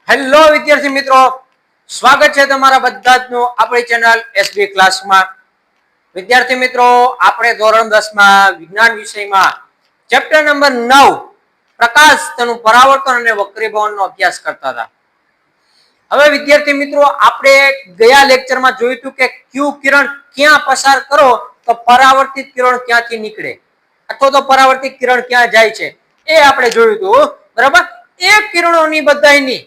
Hello વિદ્યાર્થી મિત્રો, સ્વાગત છે તમારા બધા જનું આપણી ચેનલ એસબી ક્લાસમાં. વિદ્યાર્થી મિત્રો, આપણે ધોરણ 10 માં વિજ્ઞાન વિષયમાં ચેપ્ટર નંબર 9 પ્રકાશ, તેનું પરાવર્તન અને વક્રીભવનનો અભ્યાસ કરતા હતા. હવે વિદ્યાર્થી મિત્રો, આપણે ગયા લેક્ચરમાં જોયું હતું કે ક્યુ કિરણ ક્યાં પસાર કરો તો પરાવર્તિત કિરણ ક્યાંથી નીકળે અથવા તો પરાવર્તિત કિરણ ક્યાં જાય છે એ આપણે જોયું હતું. બરાબર, એ કિરણોની બધાયની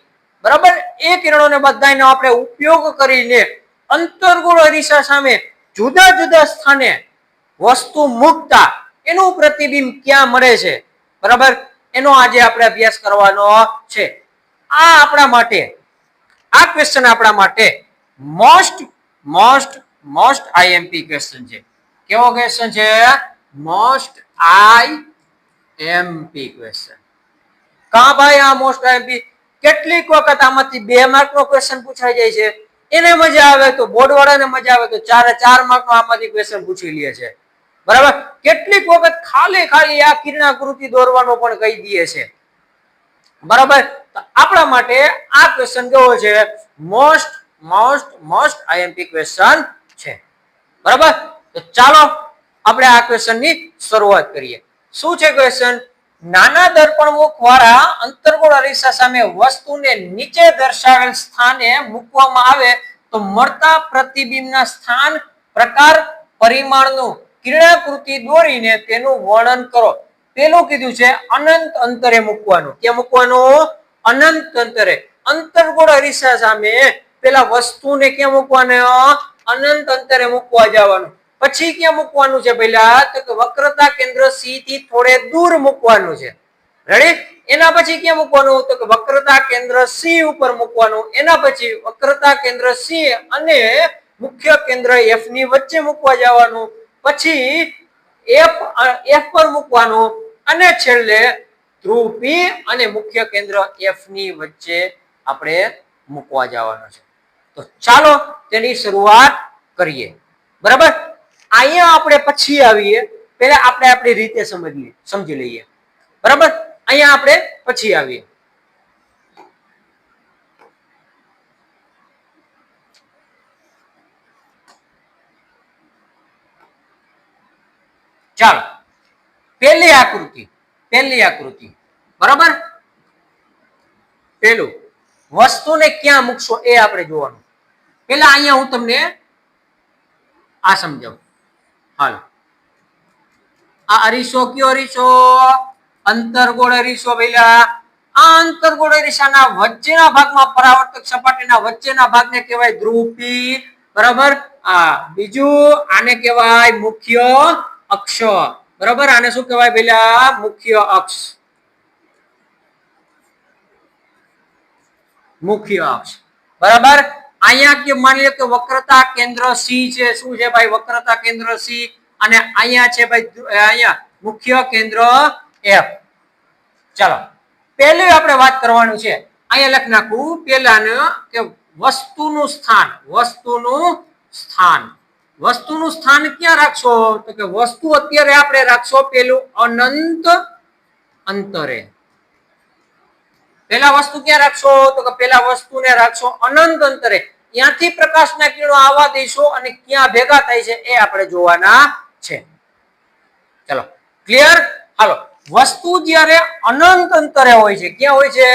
બરાબર એ કિરણોને બધાયનો આપણે ઉપયોગ કરીને અંતર્ગોળ અરીસા સામે જુદા જુદા સ્થાને વસ્તુ મૂકતા એનું પ્રતિબિંબ ક્યાં મળે છે, બરાબર, એનો આજે આપણે અભ્યાસ કરવાનો છે. આ આપણા માટે આ ક્વેશ્ચન આપણા માટે મોસ્ટ આઈએમપી ક્વેશ્ચન છે. કેવો ક્વેશ્ચન છે? Most IMP question. કા ભાઈ આ મોસ્ટ આઈએમપી? કેટલીક વખત આમાંથી 2 માર્કનો ક્વેશ્ચન પૂછાઈ જાય છે, એને મજા આવે તો બોર્ડ વાળાને મજા આવે તો 4 માર્કનો આમાંથી ક્વેશ્ચન પૂછી લે છે. બરાબર, કેટલીક વખત ખાલી આ કિરણાકૃતિ દોરવાનો પણ કહી દે છે. બરાબર, તો આપણા માટે આ ક્વેશ્ચન કેવો છે? મોસ્ટ આઈએમપી ક્વેશ્ચન છે. બરાબર, તો ચાલો આપણે આ ક્વેશ્ચનની શરૂઆત કરીએ. શું છે ક્વેશ્ચન? નાના દર્પણમુખ વાળા અંતર્ગોળ અરીસા સામે વસ્તુને નીચે દર્શાવેલ સ્થાને મૂકવામાં આવે તો મળતા પ્રતિબિંબના સ્થાન, પ્રકાર, પરિમાણનું કિરણાકૃતિ દોરીને તેનું વર્ણન કરો. પેલું કીધું છે અનંત અંતરે મૂકવાનું. ક્યાં મૂકવાનું? અનંત અંતરે. અંતર્ગોળ અરીસા સામે પેલા વસ્તુને ક્યાં મૂકવાનું? અનંત અંતરે મૂકવા જવાનું. પછી ક્યાં મૂકવાનું છે? પહેલા તો કે વક્રતા કેન્દ્ર સી થી થોડે દૂર મૂકવાનું છે. રેડી? એના પછી ક્યાં મૂકવાનું? તો કે વક્રતા કેન્દ્ર સી ઉપર મૂકવાનું. એના પછી વક્રતા કેન્દ્ર સી અને મુખ્ય કેન્દ્ર એફ ની વચ્ચે મૂકવા જવાનું. પછી એફ પર મૂકવાનું અને છેલ્લે ધ્રુવ પી અને મુખ્ય કેન્દ્ર એફ ની વચ્ચે આપણે મૂકવા જવાનું છે. તો ચાલો તેની શરૂઆત કરીએ. બરાબર, અહીંયા આપણે પછી આવીએ, પહેલા આપણે આપણી રીતે સમજી લઈએ. બરાબર, અહીંયા આપણે પછી આવીએ. ચાલો, પહેલી આકૃતિ. બરાબર, પહેલું વસ્તુને ક્યાં મૂકશો એ આપણે જોવાનું. પહેલા અહીંયા હું તમને આ સમજાવું. હાલો, આ અરીસો કયો અરીસો? અંતર્ગોળ અરીસો. પહેલા આ અંતર્ગોળ અરીસાના વચ્ચેના ભાગમાં પરાવર્તક સપાટીના વચ્ચેના ભાગને કહેવાય ધ્રુવપી. બરાબર, બીજું આને કહેવાય મુખ્ય અક્ષ. બરાબર, આને શું કહેવાય? પહેલા મુખ્ય અક્ષ. બરાબર, અહીંયા કે માની લો કે વક્રતા કેન્દ્ર સી છે. શું છે ભાઈ? વક્રતા કેન્દ્ર સી. અને અહીંયા છે ભાઈ, અહીંયા મુખ્ય કેન્દ્ર એફ. ચાલો, પહેલે આપણે વાત કરવાનું છે. અહીંયા લખ નાખું પહેલાને કે વસ્તુનું સ્થાન ક્યાં રાખશો? તો કે વસ્તુ અત્યારે આપણે રાખશો પેલું અનંત અંતરે. પેલા વસ્તુ ક્યાં રાખશો? તો કે પેલા વસ્તુને રાખશો અનંત અંતરે. ત્યાંથી પ્રકાશના કિરણો આવવા દઈશું અને ક્યાં ભેગા થાય છે એ આપણે જોવાના છે. ચલો, ક્લિયર? હાલો, વસ્તુ જ્યારે અનંત અંતરે હોય છે, ક્યાં હોય છે?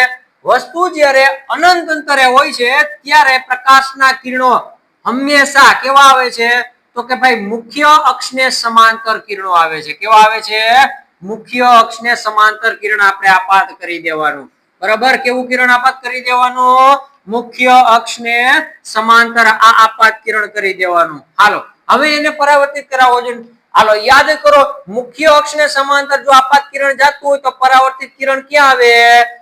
વસ્તુ જ્યારે અનંત અંતરે હોય છે ત્યારે પ્રકાશના કિરણો હંમેશા કેવા આવે છે? તો કે ભાઈ મુખ્ય અક્ષને સમાંતર કિરણો આવે છે. કેવા આવે છે? મુખ્ય અક્ષને સમાંતર કિરણ આપણે આપાત કરી દેવાનું. બરાબર, કેવું કિરણ આપાત કરી દેવાનું? મુખ્ય અક્ષને સમાંતર આપાત કિરણ કરી દેવાનું. હાલો, હવે એને પરાવર્તિત કરાવો જોઈએ. હાલો, યાદ કરો, મુખ્ય અક્ષને સમાંતર જો આપાત કિરણ જતું હોય તો પરાવર્તિત કિરણ ક્યાં આવે?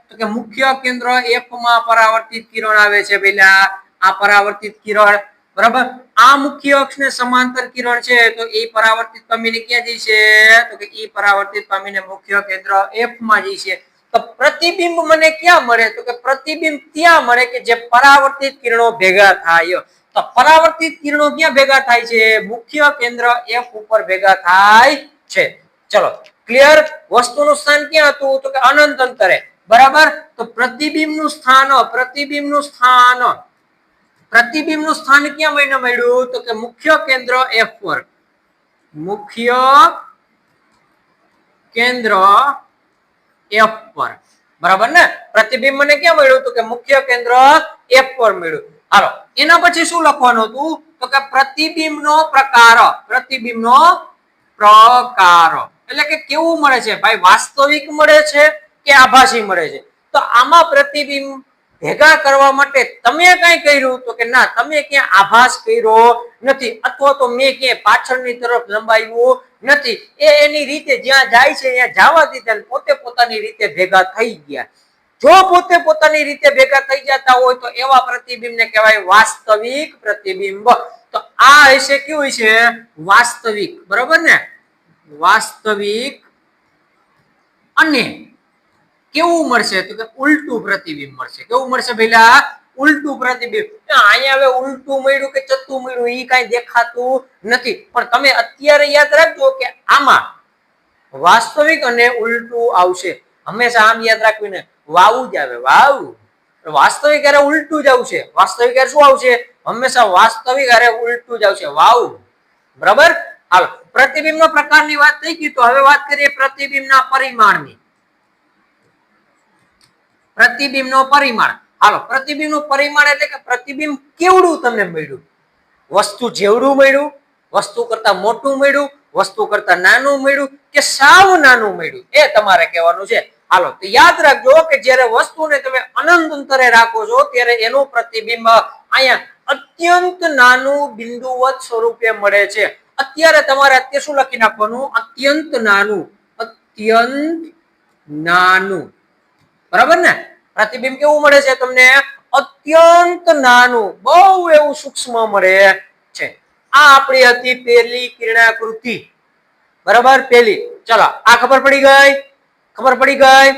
તો કે મુખ્ય કેન્દ્ર એફ માં પરાવર્તિત કિરણ આવે છે. પેલા આ પરાવર્તિત કિરણ. બરાબર, આ મુખ્ય અક્ષને સમાંતર કિરણ છે તો એ પરાવર્તિત પામીને ક્યાં જશે? તો કે એ પરાવર્તિત પામીને મુખ્ય કેન્દ્ર એફ માં જશે. તો પ્રતિબિંબ મને ક્યાં મળે? તો કે પ્રતિબિંબ ત્યાં મળે કે જે પરાવર્તિત કિરણો ભેગા થાય. તો પરાવર્તિત કિરણો ક્યાં ભેગા થાય છે? મુખ્ય કેન્દ્ર એફ ઉપર ભેગા થાય છે. ચલો, ક્લિયર? વસ્તુનું સ્થાન ક્યાં હતું? તો કે અનંત અંતરે. બરાબર. તો પ્રતિબિંબનું સ્થાન ક્યાં મળ્યું? તો કે મુખ્ય કેન્દ્ર F પર. મુખ્ય કેન્દ્ર F પર. બરાબર ને? પ્રતિબિંબ મને ક્યાં મળ્યું? તો કે મુખ્ય કેન્દ્ર F પર મળ્યું. હાલો, એના પછી શું લખવાનું હતું? તો કે પ્રતિબિંબનો પ્રકાર. એટલે કે કેવું મળે છે ભાઈ? વાસ્તવિક મળે છે કે આભાસી મળે છે? તો આમાં પ્રતિબિંબ ભેગા કરવા માટે તમે કઈ કર્યું? તો કે ના, તમે ક્યાં આભાસ કર્યો નથી, અથવા તો મેં ક્યાં પાછળની તરફ લંબાવ્યું નથી. એની રીતે જ્યાં જાય છે ત્યાં જવા દીધા, પોતે પોતાની રીતે ભેગા થઈ ગયા. જો પોતે પોતાની રીતે ભેગા થઈ જતા હોય તો એવા પ્રતિબિંબને કહેવાય વાસ્તવિક પ્રતિબિંબ. તો આ હશે કેવું છે? વાસ્તવિક. બરાબર ને? વાસ્તવિક. અને કેવું મળશે? તો કે ઉલટું પ્રતિબિંબ મળશે. કેવું મળશે ભઈલા? ઉલટું પ્રતિબિંબ. અહીંયા હવે ઉલટું મળ્યું કે ચત્તું મળ્યું એ કઈ દેખાતું નથી, પણ તમે અત્યારે યાદ રાખજો કે આમાં વાસ્તવિક અને ઉલટું આવશે. હંમેશા આમ યાદ રાખવું ને, વાવું જ આવે. વાવ. વાસ્તવિક અરે ઉલટું જ આવશે. વાસ્તવિક અરે શું આવશે? હંમેશા વાસ્તવિક અરે ઉલટું જ આવશે. વાવ. બરાબર. હાલો, પ્રતિબિંબનો પ્રકારની વાત થઈ ગઈ, તો હવે વાત કરીએ પ્રતિબિંબના પરિમાણની. પ્રતિબિંબનો પરિમાણ. હાલો, પ્રતિબિંબનું પરિમાણ એટલે કે પ્રતિબિંબ કેવડું તમને મળ્યું? વસ્તુ જેવડું મળ્યું, વસ્તુ કરતા મોટું મળ્યું, વસ્તુ કરતા નાનું મળ્યું, કે સાવ નાનું મળ્યું, એ તમારે કહેવાનું છે. હાલો, તો યાદ રાખજો કે જ્યારે વસ્તુને તમે અનંત અંતરે રાખો છો ત્યારે એનું પ્રતિબિંબ અહીંયા અત્યંત નાનું બિંદુવત સ્વરૂપે મળે છે. અત્યારે તમારે અત્યારે શું લખી નાખવાનું? અત્યંત નાનું. અત્યંત નાનું. બરાબર ને? પ્રતિબિંબ કેવું મળે છે તમને? અત્યંત નાનું, બહુ એવું સૂક્ષ્મ મળે છે. આ આપણી હતી પહેલી કિરણાકૃતિ. બરાબર? પહેલી. ચલો, આ ખબર પડી ગઈ? ખબર પડી ગઈ?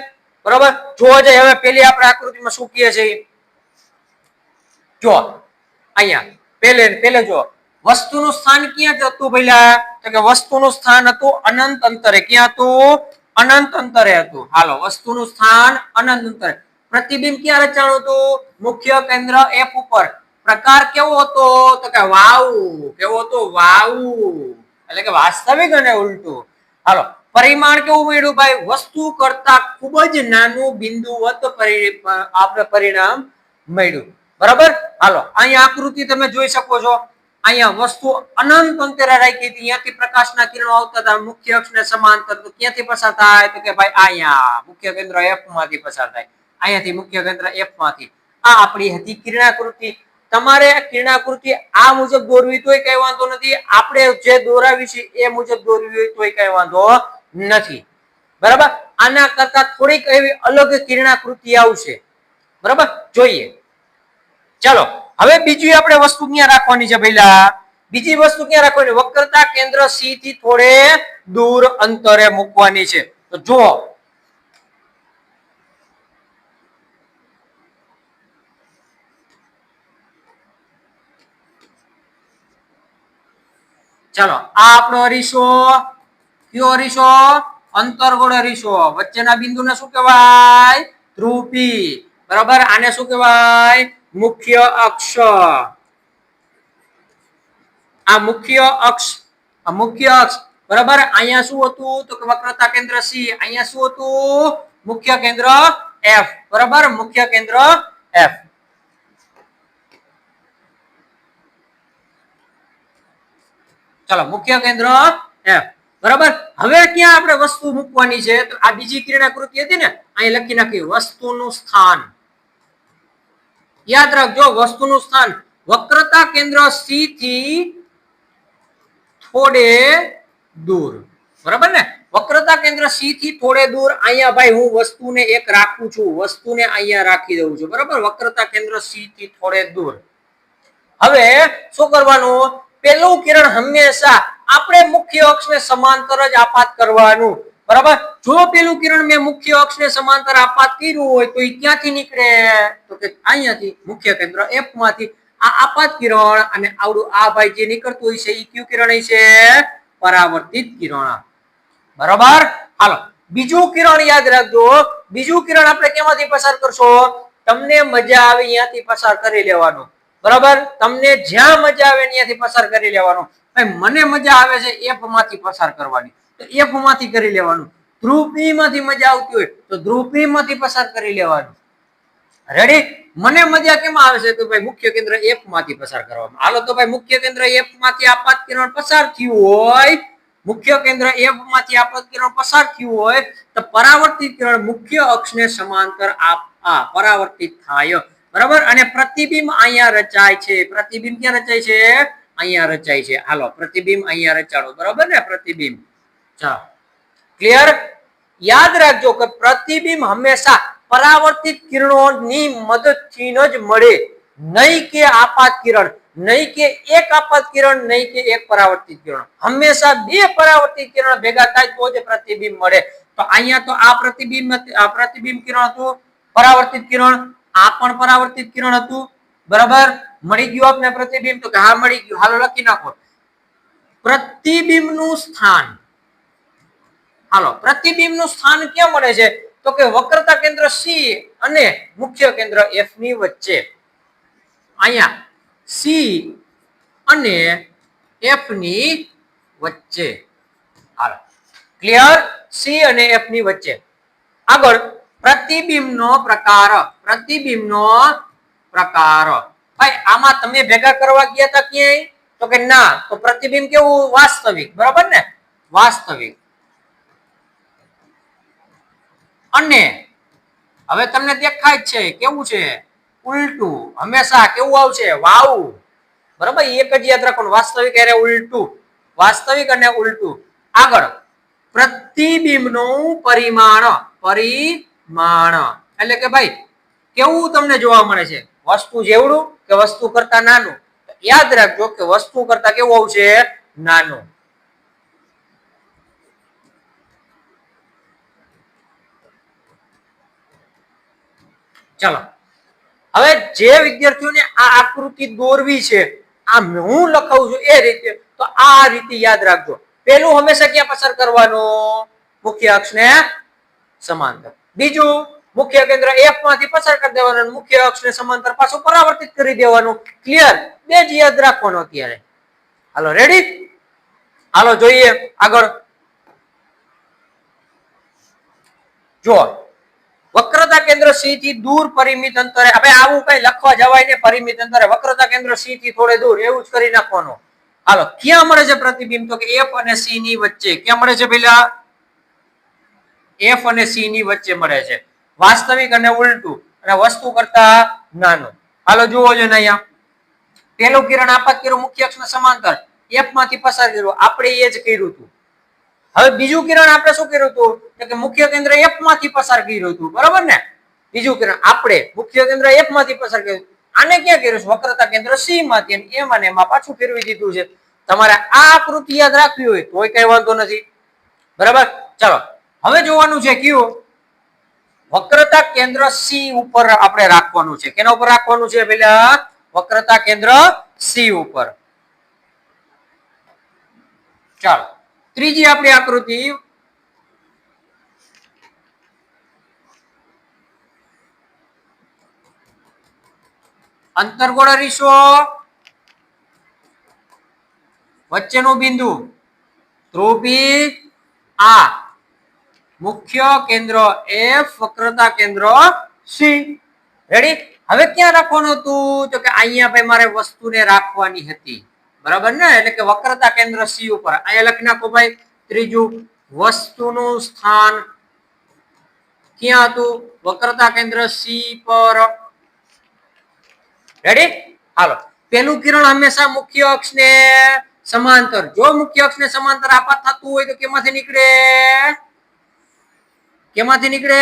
બરાબર. જોવા જાય હવે પહેલી આપણે આકૃતિમાં શું કહે છે? જો અહીંયા પહેલે જો વસ્તુનું સ્થાન ક્યાં હતું ભઈલા? તો કે વસ્તુનું સ્થાન હતું અનંત અંતરે. ક્યાં હતું? અનંત અંતરે હતું. હાલો, વસ્તુનું સ્થાન અનંત અંતરે. પ્રતિબિંબ ક્યાં રચાણું હતું? મુખ્ય કેન્દ્ર F ઉપર. પ્રકાર કેવો હતો? તો કે વાવ. કેવો હતો? વાવ. એટલે કે વાસ્તવિક અને ઉલટું. હાલો, પરિમાણ કેવું મળ્યું ભાઈ? વસ્તુ કરતા ખૂબ જ નાનું બિંદુવત આપણે પરિણામ મળ્યું. બરાબર. હાલો, અહીંયા આકૃતિ તમે જોઈ શકો છો. અહીંયા વસ્તુ અનંત અંતરે રાખી હતી, ત્યાંથી પ્રકાશના કિરણો આવતા હતા મુખ્ય અક્ષને સમાંતર. તો ક્યાંથી પસાર થાય? તો કે ભાઈ અહીંયા મુખ્ય કેન્દ્ર F માંથી પસાર થાય. અહીંયાથી મુખ્ય કેન્દ્ર F માંથી. આ આપણી હતી કિરણાકૃતિ. તમારે કિરણાકૃતિ આ મુજબ દોરવી તોય કઈ વાંધો નથી, આપણે જે દોરાવી છે એ મુજબ દોરવી હોય તોય કઈ વાંધો નથી. બરાબર. આના કરતા થોડીક એવી અલગ કિરણાકૃતિ આવશે. બરાબર. જોઈએ. ચલો, હવે બીજી આપણે વસ્તુ ક્યાં રાખવાની છે ભઈલા? બીજી વસ્તુ ક્યાં રાખવાની? વક્રતા કેન્દ્ર C થી થોડે દૂર અંતરે મૂકવાની છે. તો જુઓ, ચલો, આ આપણો અરીસો. કયો અરીસો? અંતર્ગોળ અરીસો. વચ્ચેના બિંદુને શું કહેવાય? ધ્રુવ P. બરાબર. આને શું કહેવાય? મુખ્ય અક્ષ. આ મુખ્ય અક્ષ. આ મુખ્ય અક્ષ. બરાબર. અહીંયા શું હતું? તો કે વક્રતા કેન્દ્ર C. અહીંયા શું હતું? મુખ્ય કેન્દ્ર F. બરાબર. મુખ્ય કેન્દ્ર F. ચલો, મુખ્ય કેન્દ્ર F. બરાબર. હવે ક્યાં આપણે વસ્તુ મૂકવાની છે? તો આ બીજી કિરણાકૃતિ હતી ને, અહીં લખી નાખી વસ્તુનું સ્થાન. યાદ રાખજો, વસ્તુનું સ્થાન વક્રતા કેન્દ્ર C થી થોડે દૂર. બરાબર ને? વક્રતા કેન્દ્ર C થી થોડે દૂર. અહીંયા ભાઈ હું વસ્તુને એક રાખું છું, વસ્તુને અહીંયા રાખી દઉં છું. બરાબર. વક્રતા કેન્દ્ર C થી થોડે દૂર. હવે શું કરવાનું? પેલું કિરણ હંમેશા આપણે મુખ્ય અક્ષને સમાંતર જ આપાત કરવાનું. બરાબર. જો પેલું કિરણ મેં મુખ્ય અક્ષને સમાંતર આપાત કર્યું હોય તો એ ક્યાંથી નીકળે? તો કે અહીંયાથી મુખ્ય કેન્દ્ર F માંથી. આ આપાત કિરણ અને આવડું આ ભાઈ જે નીકળતું હોય છે એ કયું કિરણ છે? પરાવર્તિત કિરણ. બરાબર. હાલો, બીજું કિરણ યાદ રાખજો. બીજું કિરણ આપણે કેમાંથી પસાર કરશો? તમને મજા આવે ત્યાંથી પસાર કરી લેવાનું, બરાબર? તમને જ્યાં મજા આવે ત્યાંથી પસાર કરી લેવાનું. ભાઈ મને મજા આવે છે એફ માંથી પસાર કરવાની, તો એફ માંથી કરી લેવાનું. ધ્રુવ પી માંથી મજા આવતી હોય તો ધ્રુવ પી માંથી પસાર કરી લેવાનું. રેડી? મને મજા કેમ આવે છે? તો ભાઈ મુખ્ય કેન્દ્ર એફ માંથી પસાર કરવામાં. હાલો તો ભાઈ મુખ્ય કેન્દ્ર એફ માંથી આપાત કિરણ પસાર થયું હોય, મુખ્ય કેન્દ્ર એફ માંથી આપાત કિરણ પસાર થયું હોય તો પરાવર્તિત કિરણ મુખ્ય અક્ષને સમાંતર પરાવર્તિત થાય, બરાબર? અને પ્રતિબિંબ અહીંયા રચાય છે. પ્રતિબિંબ ક્યાં રચાય છે? અહીંયા રચાય છે. હાલો પ્રતિબિંબ અહીંયા રચાડો, બરાબર ને? પ્રતિબિંબ, ચાલો ક્લિયર? યાદ રાખજો કે પ્રતિબિંબ હંમેશા પરાવર્તિત કિરણોની મદદથી જ મળે, નહીં કે આપાત કિરણ, નહીં કે એક આપાત કિરણ, નહીં કે એક પરાવર્તિત કિરણ. હંમેશા બે પરાવર્તિત કિરણ ભેગા થાય તો જ પ્રતિબિંબ મળે. તો અહીંયા તો આ પ્રતિબિંબ કિરણ હતું, પરાવર્તિત કિરણ, આ પણ પરાવર્તિત કિરણ હતું, બરાબર? મળી ગયું આપને પ્રતિબિંબ? તો હા મળી ગયું. હાલો લખી નાખો પ્રતિબિંબનું સ્થાન. હાલો પ્રતિબિંબનું સ્થાન ક્યાં મળે છે? તો કે વક્રતા કેન્દ્ર સી અને મુખ્ય કેન્દ્ર એફ ની વચ્ચે. અહીંયા સી અને એફ ની વચ્ચે. હાલો ક્લિયર? સી અને એફ ની વચ્ચે. આગળ પ્રતિબિંબનો પ્રકાર. પ્રતિબિંબનો પ્રકાર ભાઈ આમાં તમે ભેગા કરવા ગયા હતા ક્યાંય? તો કે ના. તો પ્રતિબિંબ કેવું? વાસ્તવિક, બરાબર ને? વાસ્તવિક. અને હવે તમને દેખાય છે કેવું છે? ઉલટું. હંમેશા કેવું આવશે? વાવ, બરાબર? એક જ યાદ રાખવાનું, વાસ્તવિક અને ઉલટું. વાસ્તવિક અને ઉલટું. આગળ પ્રતિબિંબનું પરિમાણ. પરિમાણ એટલે કે ભાઈ કેવું તમને જોવા મળે છે? વસ્તુ જેવડું કે વસ્તુ કરતા નાનું? યાદ રાખજો કે વસ્તુ કરતા કેવું આવશે? નાનું. ચલો હવે જે વિદ્યાર્થીઓને આ આકૃતિ દોરવી છે, આ હું લખાવું છું એ રીતે, તો આ રીતે યાદ રાખજો. પેલું હંમેશા ક્યાં પસાર કરવાનું? મુખ્ય અક્ષને સમાંતર. બીજું મુખ્ય કેન્દ્ર એફ માંથી પસાર કરી દેવાનું, મુખ્ય અક્ષને સમાંતર પાછું પરાવર્તિત કરી દેવાનું. ક્લિયર? બે જ યાદ રાખવાનું અત્યારે. હાલો રેડી? હાલો જોઈએ આગળ. જો વક્રતા કેન્દ્ર સી થી દૂર પરિમિત અંતરે, હવે આવું કઈ લખવા જવાય ને, પરિમિત અંતરે વક્રતા કેન્દ્ર સી થી થોડે દૂર, એવું જ કરી નાખવાનું. હાલો ક્યાં મળે છે પ્રતિબિંબ? તો કે એફ અને સી ની વચ્ચે. ક્યાં મળે છે પેલા? એફ અને સી ની વચ્ચે મળે છે. વાસ્તવિક અને ઉલટું, અને વસ્તુ કરતા નાનું. હાલો જુઓ છો ને અહીંયા પેલું કિરણ આપાત કિરણ મુખ્ય અક્ષને સમાંતર એફ માંથી પસાર કર્યું, આપણે એ જ કર્યું હતું. હવે બીજું કિરણ આપણે શું કર્યું હતું? કે મુખ્ય કેન્દ્ર એફ માંથી પસાર કર્યું હતું, બરાબર ને? બીજું કિરણ આપણે મુખ્ય કેન્દ્ર એફ માંથી પસાર કર્યું. આને ક્યાં કર્યું છે? વક્રતા કેન્દ્ર સી માંથી, અને એમાં ને એમાં પાછું ફેરવી દીધું છે. તમારે આ આકૃતિ યાદ રાખવી હોય તોય કઈ વાંધો નથી, બરાબર? ચાલો હવે જોવાનું છે કયું? વક્રતા કેન્દ્ર સી ઉપર આપણે રાખવાનું છે. કેના ઉપર રાખવાનું છે? પેલા વક્રતા કેન્દ્ર સી ઉપર. ચાલો ત્રીજી આપણી આકૃતિ. અંતર્ગોળ અરીસો, વચ્ચેનું બિંદુ ધ્રુવ પી, આ મુખ્ય કેન્દ્ર એફ, વક્રતા કેન્દ્ર સી. રેડી? હવે ક્યાં રાખવાનું હતું? તો કે અહીંયા ભાઈ મારે વસ્તુને રાખવાની હતી, બરાબર ને? એટલે કે વક્રતા કેન્દ્ર સી ઉપર. અહીંયા લખી નાખો ભાઈ. ત્રીજું વસ્તુનું સ્થાન ક્યાં હતું? વક્રતા કેન્દ્ર સી પર. રેડી? હાલો પેલું કિરણ હંમેશા મુખ્ય અક્ષને સમાંતર. જો મુખ્ય અક્ષને સમાંતર આપાત થતું હોય તો કેમાંથી નીકળે? કેમાંથી નીકળે?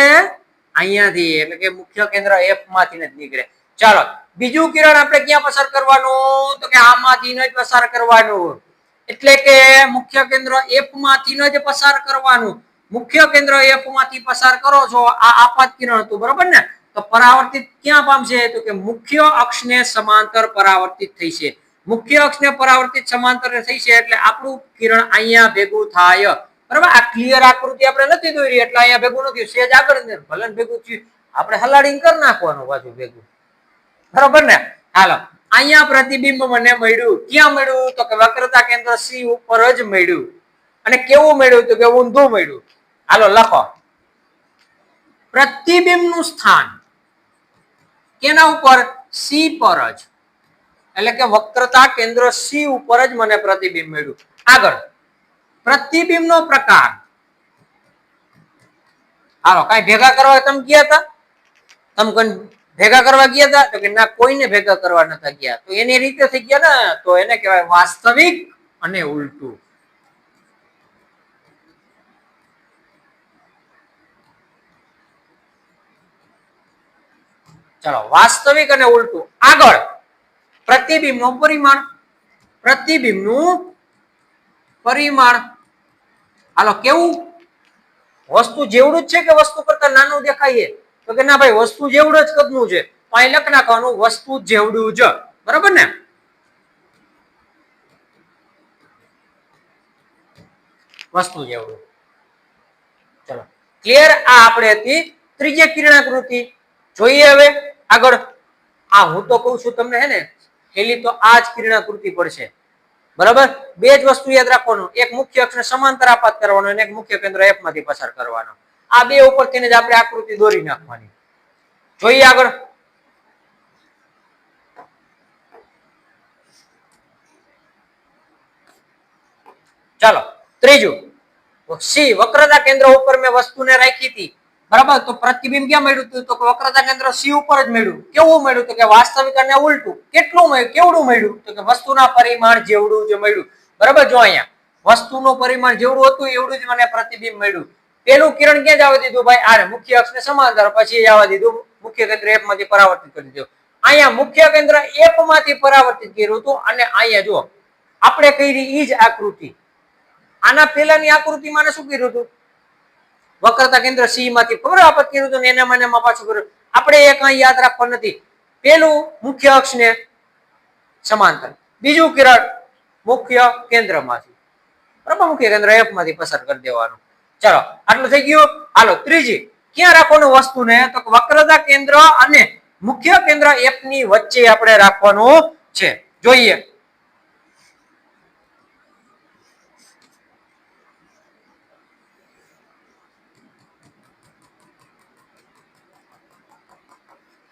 અહીંયાથી. એટલે કે મુખ્ય કેન્દ્ર એફ માંથી જ નીકળે. ચાલો બીજું કિરણ આપણે ક્યાં પસાર કરવાનું? તો કે આમાંથી જ પસાર કરવાનું. એટલે કે મુખ્ય કેન્દ્ર એફ માંથી જ પસાર કરવાનું. મુખ્ય કેન્દ્ર એફ માંથી પસાર કરો છો, આ આપાત કિરણ હતું, બરાબર ને? તો પરાવર્તિત ક્યાં પામશે? તો કે મુખ્ય અક્ષને સમાંતર પરાવર્તિત થઈ છે. મુખ્ય અક્ષને પરાવર્તિત સમાંતર થઈ છે એટલે આપણું કિરણ અહીંયા ભેગું થાય. બરાબર આ ક્લિયર આકૃતિ આપણે નથી દોરી એટલે અહીંયા ભેગું નથી સેજ આગળ ભલે ભેગું થયું આપણે હલાડીને કરી નાખવાનું પાછું ભેગું બરોબર ને હાલો અહીંયા પ્રતિબિંબ મને મળ્યું ક્યાં મળ્યું તો કે વક્રતા કેન્દ્ર સી ઉપર જ મળ્યું અને કેવું મળ્યું તો કે ઊંધું મળ્યું હાલો લખો પ્રતિબિંબનું સ્થાન કેના ઉપર સી પર જ એટલે કે વક્રતા કેન્દ્ર સી ઉપર જ મને પ્રતિબિંબ મળ્યું આગળ પ્રતિબિંબનો પ્રકાર હાલો કઈ ભેગા કરવા તમે ગયા હતા તમે ભેગા કરવા ગયા હતા તો કે ના કોઈને ભેગા કરવા નતા ગયા તો એની રીતે થઈ ગયા ને તો એને કહેવાય વાસ્તવિક અને ઉલટું ચલો વાસ્તવિક અને ઉલટું આગળ પ્રતિબિંબનું પરિમાણ હાલો કેવું વસ્તુ જેવડું જ છે કે વસ્તુ કરતા નાનું દેખાય તો કે ના ભાઈ વસ્તુ જેવડું જ કદનું છે તો અહીં લખ નાખવાનું વસ્તુ જેવડું જ બરાબર ને વસ્તુ જેવડું ચલો ક્લિયર આ આપણે હતી ત્રીજી કિરણાકૃતિ જોઈએ હવે આગળ આ હું તો કહું છું તમને હે ને પેલી તો આ જ કિરણાકૃતિ પડશે બરાબર બે જ વસ્તુ યાદ રાખવાનું એક મુખ્ય અક્ષને સમાંતર આપાત કરવાનો અને એક મુખ્ય કેન્દ્ર F માંથી પસાર કરવાનો આ બે ઉપરથી જ આપણે આકૃતિ દોરી નાખવાની જોઈએ આગળ ચાલો ત્રીજું સી વક્રતા કેન્દ્ર ઉપર મેં વસ્તુને રાખી હતી બરાબર તો પ્રતિબિંબ ક્યાં મળ્યું હતું તો વક્રતા કેન્દ્ર સી ઉપર જ મળ્યું કેવું મળ્યું તો કે વાસ્તવિક અને ઉલટું કેટલું મળ્યું કેવડું મળ્યું તો કે વસ્તુના પરિમાણ જેવડું જ મળ્યું બરાબર જો અહીંયા વસ્તુનું પરિમાણ જેવડું હતું એવડું જ મને પ્રતિબિંબ મળ્યું પેલું કિરણ ક્યાં જવા દીધું ભાઈ આને મુખ્ય અક્ષને સમાંતર પછી જવા દીધું મુખ્ય કેન્દ્ર F માંથી પરાવર્તિત કરી દીધું અહીંયા મુખ્ય કેન્દ્ર F માંથી પરાવર્તિત કર્યું હતું અને અહીંયા જો આપણે કરી ઈ જ આકૃતિ આના પહેલાની આકૃતિમાં શું કર્યું હતું વક્રતા કેન્દ્ર સી માંથી પરાવર્તિત કર્યું હતું એના મને પાછું કર્યું આપણે એક અહીં યાદ રાખવા નથી પેલું મુખ્ય અક્ષને સમાંતર બીજું કિરણ મુખ્ય કેન્દ્રમાંથી બરાબર મુખ્ય કેન્દ્ર F માંથી પસાર કરી દેવાનું ચલો આટલું થઈ ગયું હાલો ત્રીજી ક્યાં રાખવાનું વસ્તુને તો વક્રતા કેન્દ્ર અને મુખ્ય કેન્દ્ર F ની વચ્ચે આપણે રાખવાનું છે જોઈએ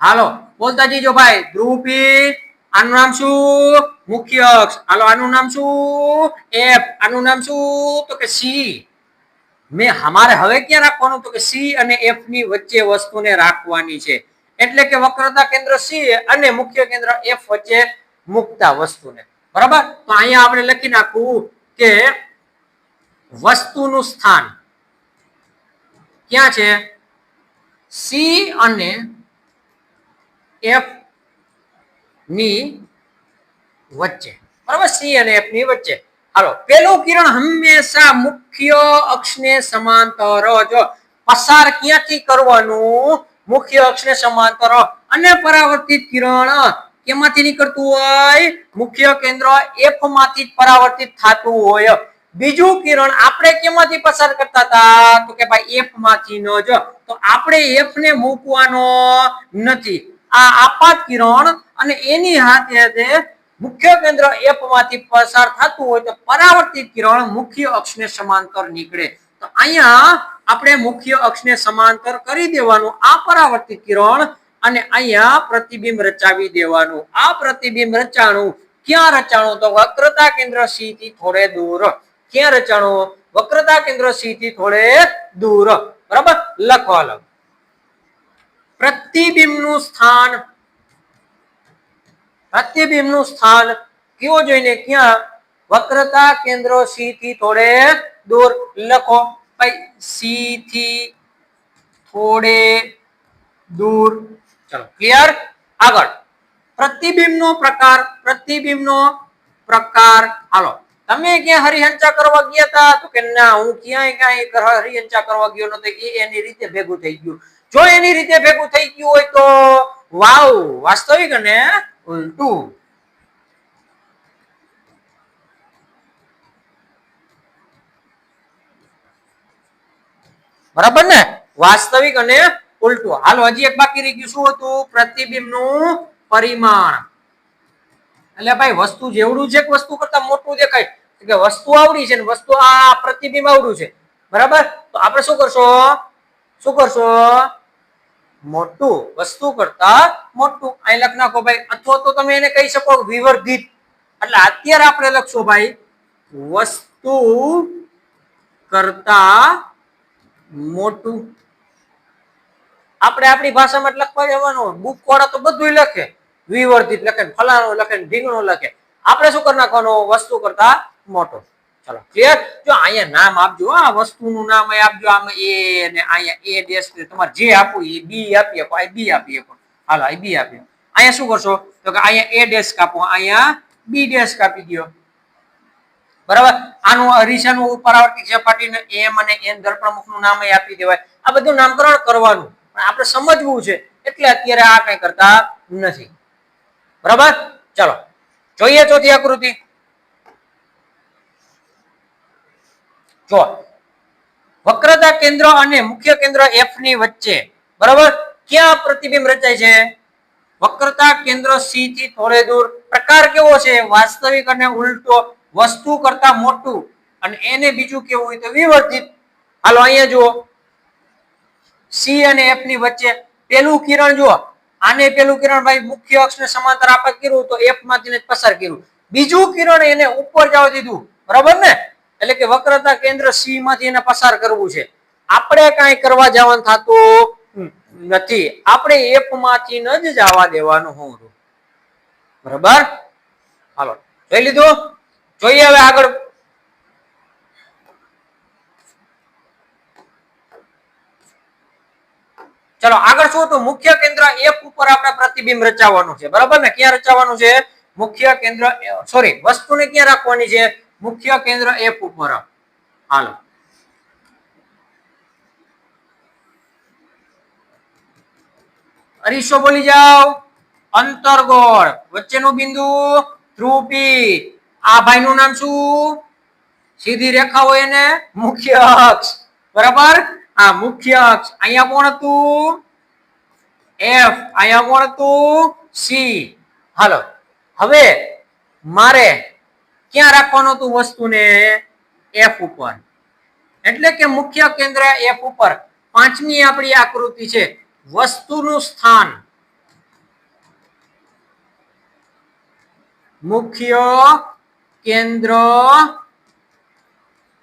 હાલો બોલતા જઈજો ભાઈ ધ્રુવપીઠ આનું નામ શું મુખ્ય અક્ષ હાલો આનું નામ શું F આનું નામ શું તો કે સી મેં हमारे હવે ક્યાં રાખવાનું તો કે સી અને F ની વચ્ચે વસ્તુને રાખવાની છે એટલે કે વક્રતા કેન્દ્ર સી અને મુખ્ય કેન્દ્ર F વચ્ચે મુકતા વસ્તુને બરાબર તો અહીંયા આપણે લખી નાખવું કે વસ્તુનું સ્થાન ક્યાં છે સી અને F ની વચ્ચે બરાબર સી અને F ની વચ્ચે હાલો પેલું કિરણ હંમેશા મુખ્ય અક્ષને સમાંતર જ પસાર ક્યાંથી કરવાનું મુખ્ય અક્ષને સમાંતર અને પરાવર્તિત કિરણ કેમાંથી નીકળતું હોય મુખ્ય કેન્દ્ર F માંથી પરાવર્તિત થતું હોય બીજું કિરણ આપણે કેમાંથી પસાર કરતા હતા તો કે ભાઈ F માંથી ન જ તો આપણે F ને મૂકવાનો નથી આ આપાત કિરણ અને એની સાથે મુખ્ય કેન્દ્ર F માંથી પસાર થતું હોય તો પરાવર્તિત કિરણ મુખ્ય અક્ષને સમાંતર નીકળે તો અહીંયા આપણે મુખ્ય અક્ષને સમાંતર કરી દેવાનું આ પરાવર્તિત કિરણ અને અહીંયા પ્રતિબિંબ રચાવી દેવાનું આ પ્રતિબિંબ રચાણું ક્યાં રચાણું તો વક્રતા કેન્દ્ર સી થી થોડે દૂર ક્યાં રચાણું વક્રતા કેન્દ્ર સી થી થોડે દૂર બરાબર લખવા લો પ્રતિબિંબનું સ્થાન કેવો જોઈને ક્યાં વક્રતા કેન્દ્ર સી થી થોડે દૂર લખો ભાઈ સી થી થોડે દૂર ચલો ક્લિયર આગળ પ્રતિબિંબનો પ્રકાર હાલો તમે ક્યાં હરિહંચા કરવા ગયા હતા તો કે ના હું ક્યાંય હરિહંચા કરવા ગયો નતો એની રીતે ભેગું થઈ ગયું જો એની રીતે ભેગું થઈ ગયું હોય તો વાવ વાસ્તવિક અને ઉલટું બરાબર ને? વાસ્તવિક અને ઉલટું. હાલો હજી એક બાકી રહી ગયું. શું હતું? પ્રતિબિંબનું પરિમાણ. એટલે ભાઈ વસ્તુ જેવડું છે કે વસ્તુ કરતા મોટું દેખાય કે વસ્તુ આવડી છે ને વસ્તુ આ પ્રતિબિંબ આવડું છે, બરાબર? તો આપણે શું કરશો? મોટું, વસ્તુ કરતા મોટું. અહીં લખ નાખો ભાઈ. અથવા તો તમે એને કહી શકો વિવર્ધિત. એટલે અત્યારે આપણે લખશું ભાઈ વસ્તુ કરતા મોટું. આપણે આપણી ભાષામાં લખવા જવાનું. બુક વાળા તો બધું લખે, વિવર્ધિત લખે, ફલાણું લખે, ઢીંગણું લખે. આપણે શું કરી નાખવાનું? વસ્તુ કરતા મોટો. ચલો ક્લિયર? જો અહીંયા નામ આપજો, આ વસ્તુનું નામ આપજો. આમાં એ ને અહીંયા એ ડેશ તમારે જે આપવું એ બી આપી આપો. આ બી આપી આપો. હાલો આ બી આપી. અહીંયા શું કરશો? તો કે અહીંયા એ ડેશ કાપો, અહીંયા બી ડેશ કાપી દો. બરાબર? આનું અરીસાનું પરાવર્તિત સપાટીને એમ અને એન દર્પણમુખનું નામ આપી દેવાય. આ બધું નામકરણ કરવાનું, આપણે સમજવું છે એટલે અત્યારે આ કઈ કરતા નથી. બરાબર? ચલો જોઈએ ચોથી આકૃતિ. જો વક્રતા કેન્દ્ર અને મુખ્ય કેન્દ્ર F ની વચ્ચે, બરાબર, ક્યાં પ્રતિબિંબ રચાય છે? વક્રતા કેન્દ્ર C થી થોડે દૂર. પ્રકાર કેવો છે? વાસ્તવિક અને ઉલટો. વસ્તુ કરતા મોટું. અને એને બીજું કેવું હોય તો વિવર્ધિત. હાલો અહીંયા જુઓ, C અને F ની વચ્ચે પેલું કિરણ જુઓ. આને પેલું કિરણ ભાઈ મુખ્ય અક્ષને સમાંતર આપત કર્યું તો F માંથી પસાર કર્યું. બીજું કિરણ એને ઉપર જવા દીધું, બરાબર ને? એટલે કે વક્રતા કેન્દ્ર C માંથી એને પસાર કરવું છે. આપણે કઈ કરવા જવાનું થતું નથી. આપણે F માંથી જ જવા દેવાનું હું. બરાબર? હાલો જોઈ લીધું. જોઈએ હવે આગળ. ચલો આગળ શું હતું? મુખ્ય કેન્દ્ર F ઉપર આપણે પ્રતિબિંબ રચાવવાનું છે, બરાબર ને? ક્યાં રચાવવાનું છે? મુખ્ય કેન્દ્ર, સોરી, વસ્તુને ક્યાં રાખવાની છે? મુખ્ય કેન્દ્ર F ઉપર. હાલો અરીસો બોલી જાઓ. અંતર્ગોળ, વચ્ચેનું બિંદુ ધ્રુવ P. આ ભાઈનું નામ શું? સીધી રેખા હોય એને મુખ્ય અક્ષ, બરાબર? આ મુખ્ય અક્ષ. અહીંયા કોણ હતું? F. અહીંયા કોણ હતું? C. હાલો હવે મારે ક્યાં રાખવાનું હતું વસ્તુને? F ઉપર. એટલે કે મુખ્ય કેન્દ્ર F ઉપર. પાંચમી આપણી આકૃતિ છે. વસ્તુનું સ્થાન મુખ્ય કેન્દ્ર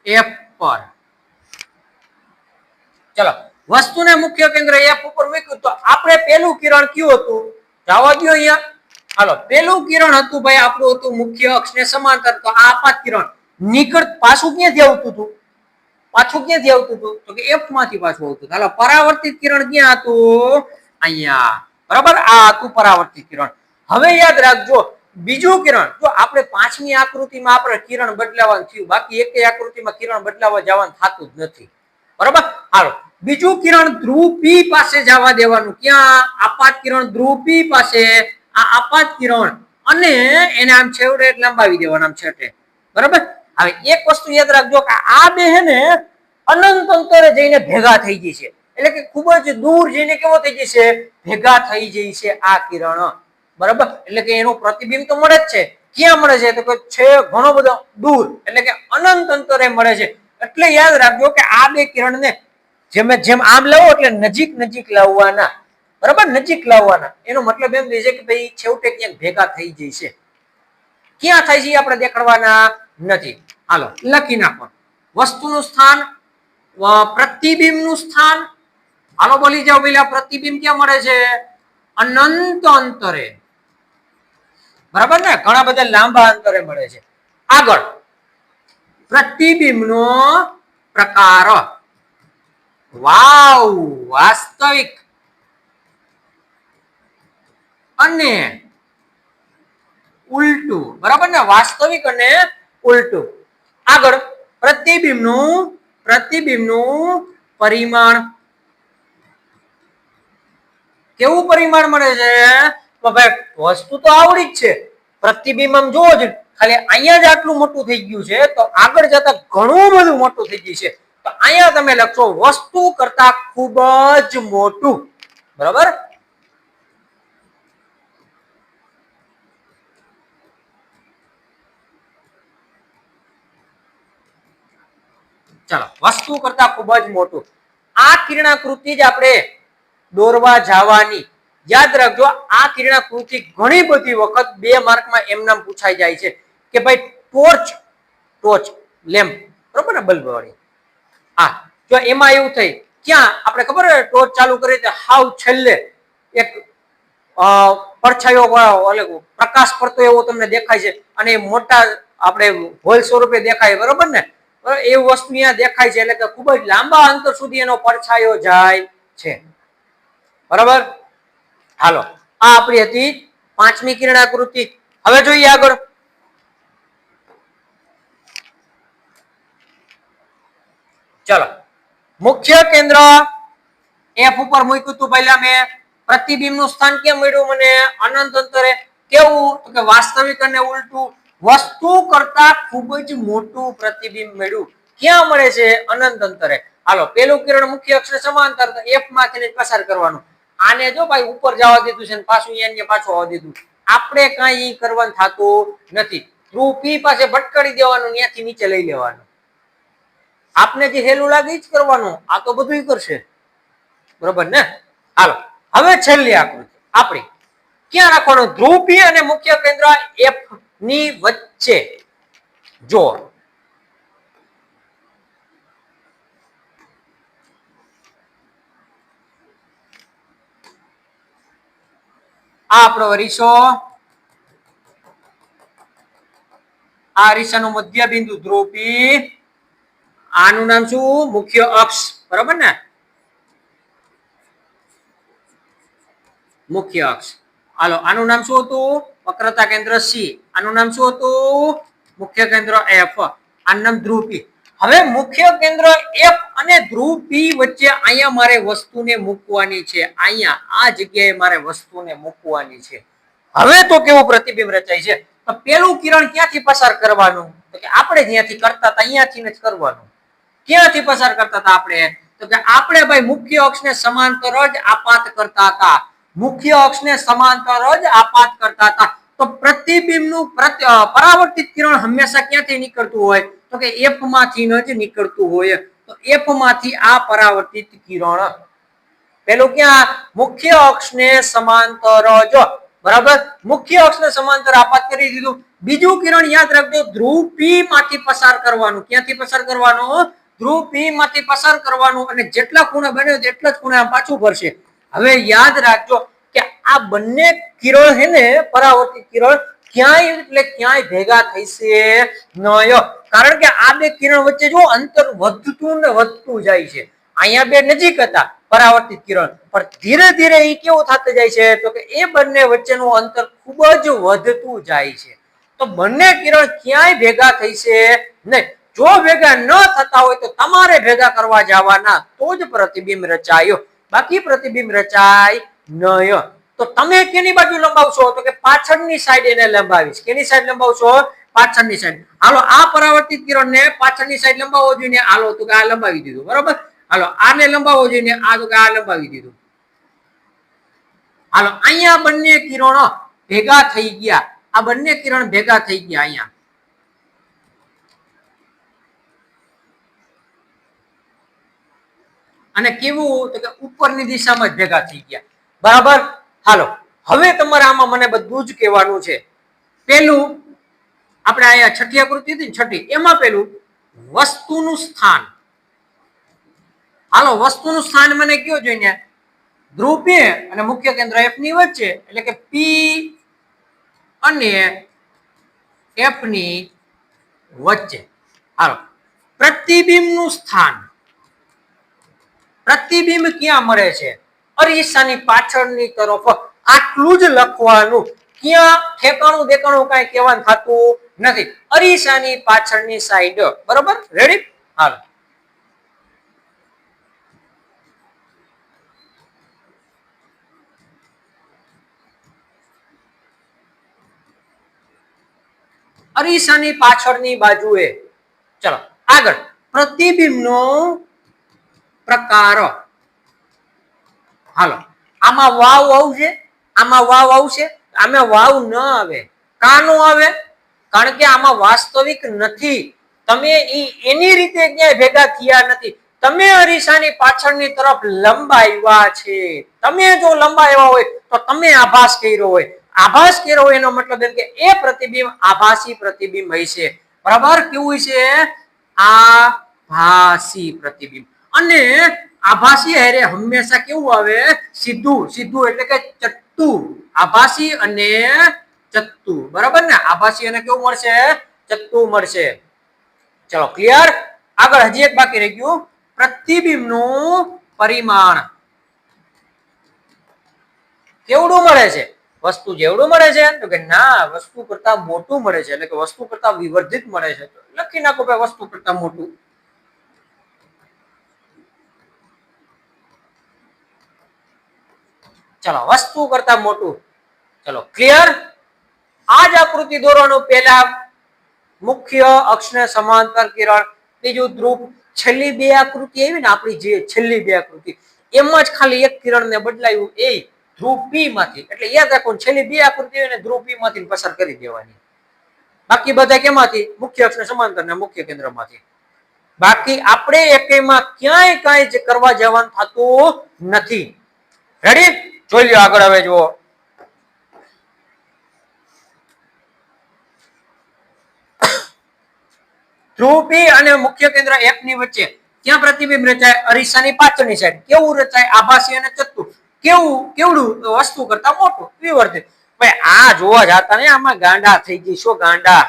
F પર. ચલો વસ્તુને મુખ્ય કેન્દ્ર F ઉપર મૂક્યું તો આપણે પેલું કિરણ કયું હતું? જવા દો અહીંયા. હાલો પેલું કિરણ હતું ભાઈ આપણું હતું મુખ્ય અક્ષને સમાંતર. તો આ આપાત કિરણ નિકટ પાછું ક્યાંથી આવતું હતું? તો કે F માંથી પાછું આવતું. હાલો પરાવર્તિત કિરણ ક્યાં હતું? અહીંયા, બરાબર? આ હતું પરાવર્તિત કિરણ. હવે યાદ રાખજો બીજું કિરણ, જો આપણે પાંચમી આકૃતિમાં આપણે કિરણ બદલાવાનું થયું, બાકી એકેય આકૃતિમાં કિરણ બદલાવા જવાનું થતું જ નથી, બરાબર? હાલો બીજું કિરણ ધ્રુવ P પાસે જવા દેવાનું. ક્યાં? આપાત કિરણ ધ્રુવ P પાસે. આ આપાત કિરણ અને એને આમ છેવડે એટલે લંબાવી દેવાનું, આમ છેટે, બરાબર? હવે એક વસ્તુ યાદ રાખજો કે આ બે હે ને અનંત અંતરે જઈને ભેગા થઈ જશે. એટલે કે ખૂબ જ દૂર જઈને કેવો થઈ જશે? ભેગા થઈ જશે આ કિરણ, બરાબર? એટલે કે એનું પ્રતિબિંબ તો મળે જ છે. ક્યાં મળે છે? તો કે છે ઘણો બધો દૂર, એટલે કે અનંત અંતરે મળે છે. એટલે યાદ રાખજો કે આ બે કિરણને જેમ આમ લાવો એટલે નજીક લાવવાના, બરાબર? નજીક લાવવાના. એનો મતલબ એમ છે કે ભાઈ છેવટે ક્યાંક ભેગા થઈ જશે. ક્યાં થાય છે આપણે દેખાડવાના નથી. હાલો લખી નાખો. વસ્તુનું સ્થાન, પ્રતિબિંબનું સ્થાન. હાલો બોલી જાઓ પેલા. પ્રતિબિંબ ક્યાં મળે છે? અનંત અંતરે, બરાબર ને? ઘણા બધા લાંબા અંતરે મળે છે. આગળ પ્રતિબિંબનો પ્રકાર. વાવ, વાસ્તવિક અને ઉલટું, બરાબર ને? વાસ્તવિક અને ઉલટું. આગળ પ્રતિબિંબનું પરિમાણ. કેવું પરિમાણ મળે છે? તો ભાઈ વસ્તુ તો આવડી જ છે. પ્રતિબિંબ આમ જોવો જ ખાલી અહીંયા જ આટલું મોટું થઈ ગયું છે, તો આગળ જતા ઘણું બધું મોટું થઈ ગયું છે. તો અહીંયા તમે લખશો વસ્તુ કરતા ખૂબ જ મોટું. બરાબર, ચાલો વસ્તુ કરતા ખૂબ જ મોટું. આ કિરણાકૃતિ જ આપણે દોરવા જવાની. યાદ રાખજો, આ કિરણાકૃતિ ઘણી બધી વખત 2 માર્કમાં એમનામ પૂછાઈ જાય છે કે ભાઈ ટોર્ચ લેમ્પ, બરોબર ને, બલ્બ વાળી. હા, જો એમાં એવું થઈ, ક્યાં આપણે ખબર ટોર્ચ ચાલુ કરી તો હાવ છેલ્લે એક પડછાયો પ્રકાશ પડતો એવો તમને દેખાય છે અને મોટા આપણે હોલ સ્વરૂપે દેખાય, બરોબર ને. એવું વસ્તુ અહીંયા દેખાય છે એટલે કે ખૂબ જ લાંબા અંતર સુધી એનો પડછાયો જાય છે. બરાબર, હાલો આ આપણી હતી 5મી કિરણાકૃતિ. હવે જોઈએ આગળ. ચલો, મુખ્ય કેન્દ્ર એફ ઉપર મૂક્યું હતું પહેલા મેં. પ્રતિબિંબ નું સ્થાન ક્યાં મળ્યું મને? અનંત અંતરે. કેવું? તો કે વાસ્તવિક અને ઉલટું. વસ્તુ કરતા ખૂબ જ મોટું પ્રતિબિંબ મળ્યું. ક્યાં મળે છે? અનંત અંતરે. હાલો, પેલું કિરણ મુખ્ય અક્ષને સમાંતર, એફ માંથી પસાર કરવાનું. આને જો ભાઈ ઉપર જવા દીધું છે, પાછું અહીંયા પાછું આવવા દીધું. આપણે કઈ કરવાનું થતું નથી. ધ્રુવ પી પાસે ભટકાડી દેવાનું, ત્યાંથી નીચે લઈ લેવાનું. આપને જે હેલું લાગે જ કરવાનું. આ તો બધું કરશે, બરોબર ને. હાલો, હવે છેલ્લી આકૃતિ આપણી ક્યાં રાખવાનું? ધ્રુવ પી અને મુખ્ય કેન્દ્ર એફ ની વચ્ચે. જો આ આપણો અરીસો, આ અરીસાનું મધ્ય બિંદુ ધ્રુવ પી. આનું નામ શું? મુખ્ય અક્ષ, બરાબર ને. મુખ્ય અક્ષ. હાલો, આનું નામ શું હતું? વક્રતા કેન્દ્ર સી. આનું નામ શું હતું? મુખ્ય કેન્દ્ર એફ. આનું નામ ધ્રુવ પી. હવે મુખ્ય કેન્દ્ર એફ અને ધ્રુવ પી વચ્ચે અહીંયા મારે વસ્તુને મૂકવાની છે. અહીંયા આ જગ્યાએ મારે વસ્તુને મૂકવાની છે. હવે તો કેવું પ્રતિબિંબ રચાય છે? તો પેલું કિરણ ક્યાંથી પસાર કરવાનું? તો કે આપણે જ્યાંથી કરતા હતા અહીંયાથી જ કરવાનું. ક્યાંથી પસાર કરતા હતા આપણે? તો કે આપણે ભાઈ મુખ્ય અક્ષને સમાંતર જ આપાત કરતા હતા. મુખ્ય અક્ષને સમાંતર જ આપાત કરતા હતા. તો પ્રતિબિંબનું પરાવર્તિત કિરણ હંમેશા ક્યાંથી નીકળતું હોય? તો કે એફ માંથી જ નીકળતું હોય. તો એફ માંથી આ પરાવર્તિત કિરણ પેલું ક્યાં? મુખ્ય અક્ષને સમાંતર જ, બરાબર. મુખ્ય અક્ષને સમાંતર આપાત કરી દીધું. બીજું કિરણ યાદ રાખજો, ધ્રુવ પી માંથી પસાર કરવાનું. ક્યાંથી પસાર કરવાનું? ધ્રુવ પી માંથી પસાર કરવાનું. અને જેટલા ખૂણા બન્યો એટલા જ ખૂણા પાછું ફરશે. હવે યાદ રાખજો કે આ બંને કિરણ હે ને, પરાવર્તિત કિરણ ક્યાંય એટલે ક્યાંય ભેગા થઈશે નહીં. કારણ કે આ બે કિરણ વચ્ચે જો અંતર વધતું ને વધતું જાય છે. અહીંયા બે નજીક હતા પરાવર્તિત કિરણ, પણ ધીરે ધીરે એ કેવું થતું જાય છે? તો કે એ બંને વચ્ચેનું અંતર ખૂબ જ વધતું જાય છે. તો બંને કિરણ ક્યાંય ભેગા થઈશે નહીં. જો ભેગા ન થતા હોય તો તમારે ભેગા કરવા જવાના, તો જ પ્રતિબિંબ રચાયો. બાકી પ્રતિબિંબ રચાય નહીં. તો તમે કેની બાજુ લંબાવશો? તો કે પાછળની સાઈડ એને લંબાવીશ. કેની સાઈડ લંબાવશો? પાછળની સાઈડ. હાલો, આ પરાવર્તિત કિરણને પાછળની સાઈડ લંબાવવો જોઈએ. હાલો, તો કે આ લંબાવી દીધું, બરોબર. હાલો, આને લંબાવવો જોઈએ. આ તો કે આ લંબાવી દીધું. હાલો, અહીંયા બંને કિરણો ભેગા થઈ ગયા. આ બંને કિરણ ભેગા થઈ ગયા અહીંયા. અને કેવું? તો કે ઉપરની દિશામાં જ ભેગા થઈ ગયા, બરાબર. હાલો, હવે તમારે આમાં મને બધું જ કહેવાનું છે. પેલું આપણે અહીંયા છઠ્ઠી આકૃતિ હતી ને, છઠ્ઠી, એમાં પેલું વસ્તુનું સ્થાન. હાલો, વસ્તુનું સ્થાન મને કયો જોઈએ? ધ્રુવ પી અને મુખ્ય કેન્દ્ર એફ ની વચ્ચે, એટલે કે પી અને એફ ની વચ્ચે. હાલો, પ્રતિબિંબનું સ્થાન. પ્રતિબિંબ ક્યાં મળે છે? અરીસાની પાછળની તરફ. આટલું જ લખવાનું. ક્યાં ઠેકાણું દેકાણું કઈ કહેવાનું થતું નથી. અરીસાની પાછળની સાઈડ, બરોબર. રેડી? હાલો, અરીસાની પાછળની બાજુએ. ચલો આગળ. પ્રતિબિંબનો પ્રકાર. હાલો, આમાં વાવ આવશે, આમાં વાવ આવશે, આમાં વાવ ન આવે. કા નો આવે? કારણ કે આમાં વાસ્તવિક નથી. તમે એની રીતે ક્યાંય ભેગા થયા નથી. તમે અરીસાની પાછળની તરફ લંબાવ્યા છે. તમે જો લંબાવ્યા હોય તો તમે આભાસ કર્યો હોય. આભાસ કર્યો હોય એનો મતલબ એમ કે એ પ્રતિબિંબ આભાસી પ્રતિબિંબ હશે. બરાબર? કેવું છે? આભાસી પ્રતિબિંબ. અને આભાસી હારે હંમેશા કેવું આવે? સીધું. સીધું એટલે કે ચટ્ટુ. આભાસી અને ચટ્ટુ. બરાબર ને? આભાસી અને કેવું મળશે? ચટ્ટુ મળશે. ચલો ક્લિયર? આગળ હજી એક બાકી રહી ગયું, પ્રતિબિંબનું પરિમાણ. કેવડું મળે છે? વસ્તુ જેવડું મળે છે? તો કે ના, વસ્તુ કરતા મોટું મળે છે. એટલે કે વસ્તુ કરતા વિવર્ધિત મળે છે. લખી નાખો ભાઈ, વસ્તુ કરતા મોટું. ચલો, વસ્તુ કરતા મોટું. ચલો ક્લિયર? આ જ આકૃતિ દોરવાનું. પહેલા મુખ્ય અક્ષને સમાંતર કિરણ, બીજું ધ્રુવ. છેલ્લી બે આકૃતિ આવી ને આપણી, જે છેલ્લી બે આકૃતિ, એમાં જ ખાલી એક કિરણને બદલાયું, એ ધ્રુવ પી માંથી. એટલે યાદ રાખો, છેલ્લી બે આકૃતિ હોય ને ધ્રુવ પી માંથી પસાર કરી દેવાની. બાકી બધા કેમાંથી? મુખ્ય અક્ષને સમાંતર ને મુખ્ય કેન્દ્રમાંથી. બાકી આપણે એકેયમાં ક્યાંય કાંઈ કરવા જવાનું થતું નથી. રેડી? જોઈ લો આગળ. હવે જુઓ, ધ્રુવ પી અને મુખ્ય કેન્દ્ર F ની વચ્ચે ક્યાં પ્રતિબિંબ રચાય? અરીસાની પાછળની સાઈડ. કેવું રચાય? આભાસી અને ચટ્ટુ. કેવડું? વસ્તુ કરતા મોટું, વિવર્ધિત. ભાઈ આ જોવા જતા ને આમાં ગાંડા થઈ ગઈ. શું ગાંડા?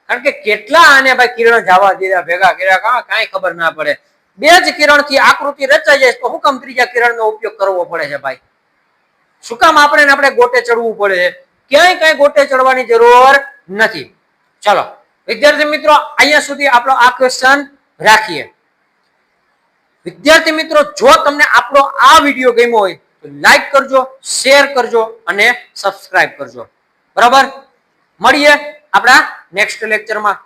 કારણ કે કેટલા આને ભાઈ કિરણ જવા દીધા, ભેગા કર્યા, કાંઈ ખબર ના પડે. બે જ કિરણ થી આકૃતિ રચાઈ જાય તો હું કામ ત્રીજા કિરણનો ઉપયોગ કરવો પડે છે ભાઈ? શું કામ આપણે ગોટે ચડવું પડે? ક્યાંય કઈ ગોટે ચડવાની જરૂર નથી. ચલો વિદ્યાર્થી મિત્રો, અહીંયા સુધી આપણો આ ક્વેશ્ચન રાખીએ. વિદ્યાર્થી મિત્રો, જો તમને આપણો આ વિડીયો ગમ્યો હોય તો લાઈક કરજો, શેર કરજો અને સબસ્ક્રાઇબ કરજો. બરાબર? મળીએ આપણા નેક્સ્ટ લેક્ચરમાં.